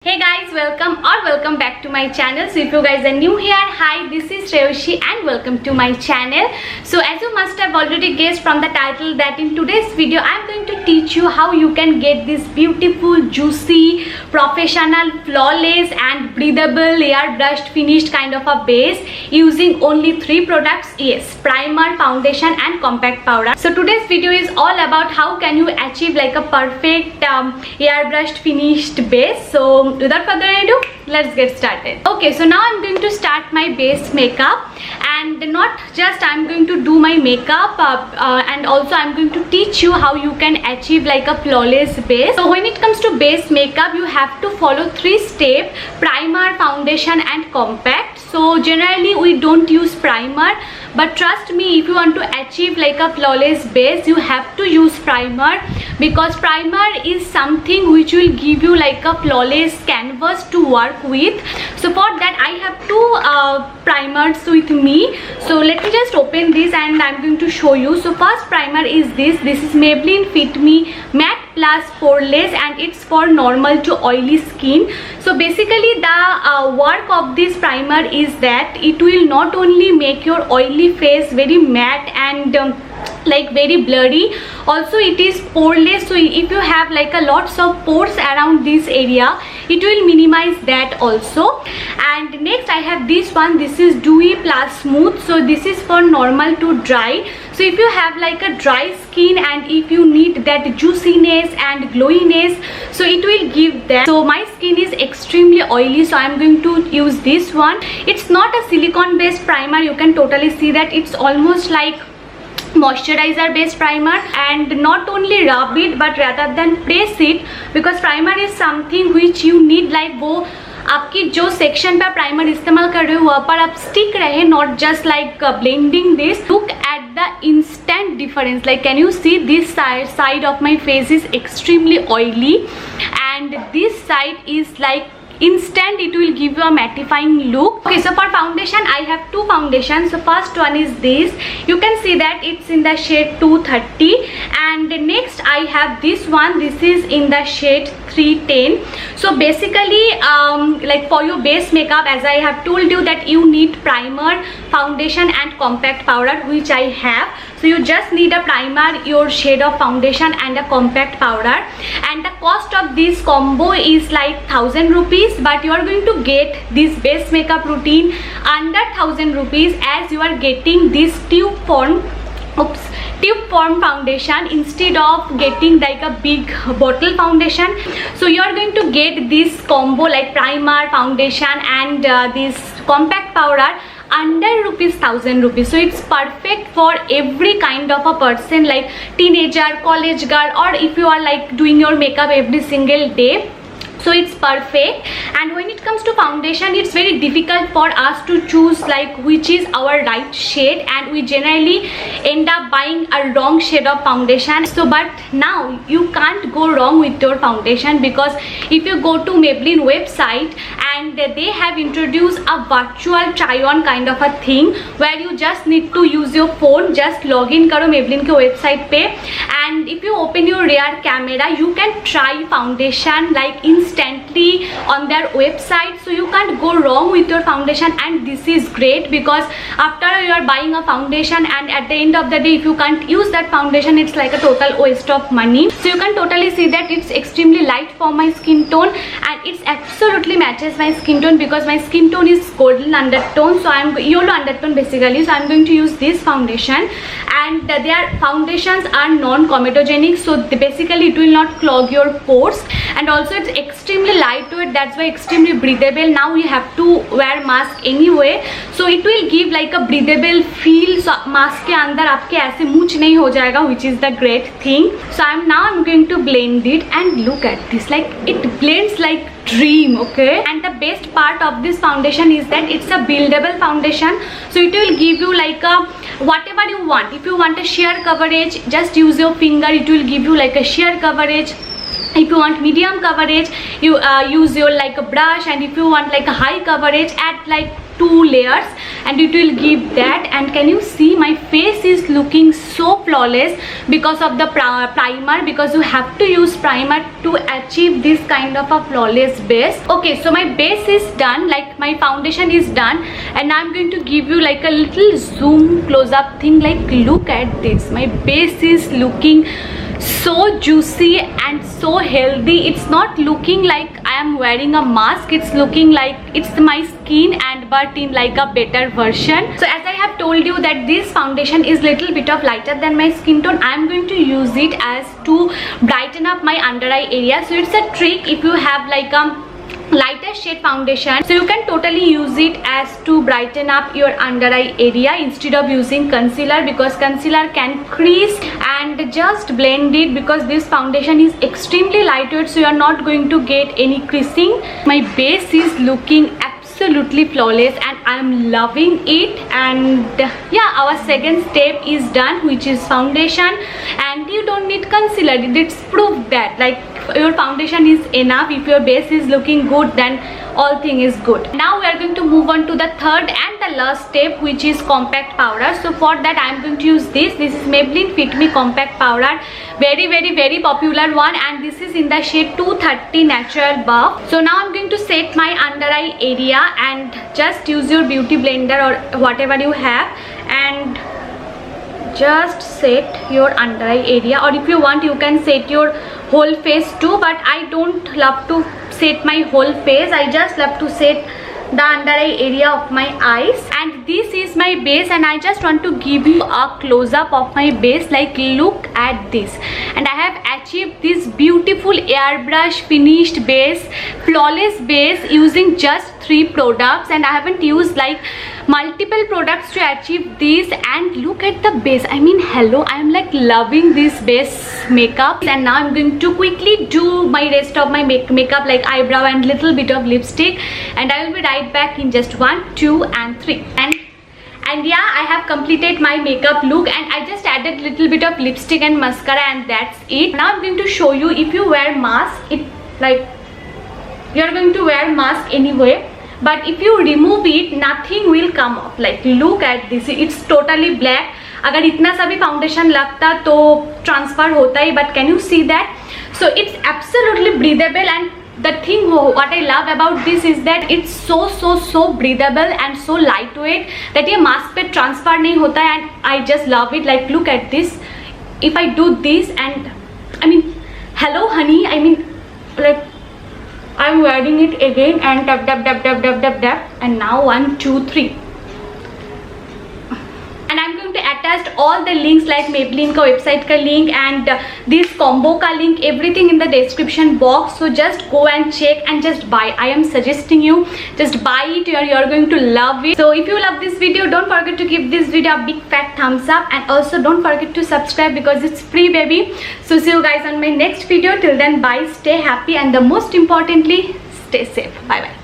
Hey guys, welcome back to my channel. So if you guys are new here, hi, this is Shreyoshi and welcome to my channel. So as you must have already guessed from the title that in today's video I'm going to teach you how you can get this beautiful, juicy, professional, flawless and breathable airbrushed finished kind of a base using only 3 products. Yes, primer, foundation and compact powder. So today's video is all about how can you achieve like a perfect airbrushed finished base. So without further ado, let's get started. Okay, so now I'm going to start my base makeup, and not just I'm going to do my makeup and also I'm going to teach you how you can achieve like a flawless base. So when it comes to base makeup, you have to follow 3 steps: primer, foundation and compact. So generally we don't use primer, but trust me, if you want to achieve like a flawless base, you have to use primer, because primer is something which will give you like a flawless canvas to work with. So for that I have 2 primers with me. So let me just open this and I'm going to show you. So first primer is this is Maybelline Fit Me Matte Plus Poreless, and it's for normal to oily skin. So basically the work of this primer is that it will not only make your oily face very matte and like very blurry, also it is poreless. So if you have like a lots of pores around this area, it will minimize that also. And next I have this one, this is Dewy Plus Smooth. So this is for normal to dry. So if you have like a dry skin and if you need that juiciness and glowiness, so it will give that. So my skin is extremely oily, so I'm going to use this one. It's not a silicone based primer, you can totally see that it's almost like moisturizer based primer. And not only rub it but rather than press it, because primer is something which you need like वो आपकी जो section पे primer इस्तेमाल कर रहे हो वहाँ पर आप स्टिक रहे, not just like blending this. Look at the instant difference. Like, can you see this side of my face is extremely oily and this side is like instant, it will give you a mattifying look. Okay, so for foundation I have 2 foundations. So first one is this, you can see that it's in the shade 230, and next I have this one, this is in the shade 310. So basically like for your base makeup, as I have told you that you need primer, foundation and compact powder, which I have. So you just need a primer, your shade of foundation and a compact powder, and the cost of this combo is like 1000 rupees, but you are going to get this base makeup routine under 1000 rupees, as you are getting this tube form foundation instead of getting like a big bottle foundation. So you are going to get this combo like primer, foundation and this compact powder under 1000 rupees. So it's perfect for every kind of a person, like teenager, college girl, or if you are like doing your makeup every single day. So it's perfect. And when it comes to foundation, it's very difficult for us to choose like which is our right shade, and we generally end up buying a wrong shade of foundation. So but now you can't go wrong with your foundation, because if you go to Maybelline website and they have introduced a virtual try on kind of a thing where you just need to use your phone, just log in karo Maybelline ke website pe, and if you open your rear camera you can try foundation like instantly on their website. So you can't go wrong with your foundation, and this is great because after you are buying a foundation and at the end of the day if you can't use that foundation, it's like a total waste of money. So you can totally see that it's extremely light for my skin tone, and it's absolutely matches my skin tone, because my skin tone is golden undertone, so I'm yellow undertone basically. So I'm going to use this foundation, and their foundations are non-comedogenic, so basically it will not clog your pores, and also it's extremely lightweight, that's why extremely breathable. Now you have to wear mask anyway, so it will give like a breathable feel. So mask के अंदर आपके ऐसे मूंछ नहीं हो जाएगा, which is the great thing. So I'm going to blend it, and look at this, like it blends like dream. Okay, and the best part of this foundation is that it's a buildable foundation, so it will give you like a whatever you want. If you want a sheer coverage, just use your finger, it will give you like a sheer coverage. If you want medium coverage, you use your like a brush, and if you want like a high coverage, add like 2 layers and it will give that. And can you see my face is looking so flawless because of the primer, because you have to use primer to achieve this kind of a flawless base. Okay, so my base is done, like my foundation is done, and I'm going to give you like a little zoom close up thing. Like look at this, my base is looking so juicy and so healthy. It's not looking like I am wearing a mask, it's looking like it's my skin and but in like a better version. So as I have told you that this foundation is little bit of lighter than my skin tone, I am going to use it as to brighten up my under eye area. So it's a trick, if you have like a lighter shade foundation, so you can totally use it as to brighten up your under eye area instead of using concealer, because concealer can crease and just blend it, because this foundation is extremely lightweight, so you are not going to get any creasing. My base is looking absolutely flawless and I'm loving it. And yeah, our second step is done, which is foundation, and you don't need concealer. It's proof that like your foundation is enough. If your base is looking good, then all thing is good. Now we are going to move on to the third and the last step, which is compact powder. So for that I am going to use this is Maybelline Fit Me compact powder, very popular one, and this is in the shade 230 Natural Buff. So now I'm going to set my under eye area, and just use your beauty blender or whatever you have and just set your under eye area, or if you want you can set your whole face too, but I don't love to set my whole face, I just love to set the under eye area of my eyes. And this is my base, and I just want to give you a close-up of my base. Like look at this, and I have achieved this beautiful airbrush finished base, flawless base, using just 3 products, and I haven't used like multiple products to achieve this. And look at the base, I mean hello, I am like loving this base makeup. And now I'm going to quickly do my rest of my makeup, like eyebrow and little bit of lipstick, and I will be right back in just 1, 2 and 3. And yeah, I have completed my makeup look, and I just added little bit of lipstick and mascara, and that's it. Now I'm going to show you, if you wear mask, it like you're going to wear mask anyway, but if you remove it, nothing will come off. Like look at this, it's totally black. अगर इतना सा भी foundation लगता तो transfer होता ही, but can you see that? So it's absolutely breathable, and the thing what I love about this is that it's so breathable and so lightweight that ये mask पे transfer नहीं होता है, and I just love it. Like look at this, if I do this, and I mean hello honey, I mean like I'm wearing it again and dab, and now 1, 2, 3. And I'm going to attach all the links like Maybelline का website का link and this combo का link, everything in the description box. So just go and check and just buy. I am suggesting you just buy it. You're going to love it. So if you love this video, don't forget to give this video a big fat thumbs up, and also don't forget to subscribe because it's free, baby. So see you guys on my next video. Till then, bye, stay happy, and the most importantly, stay safe. Bye bye.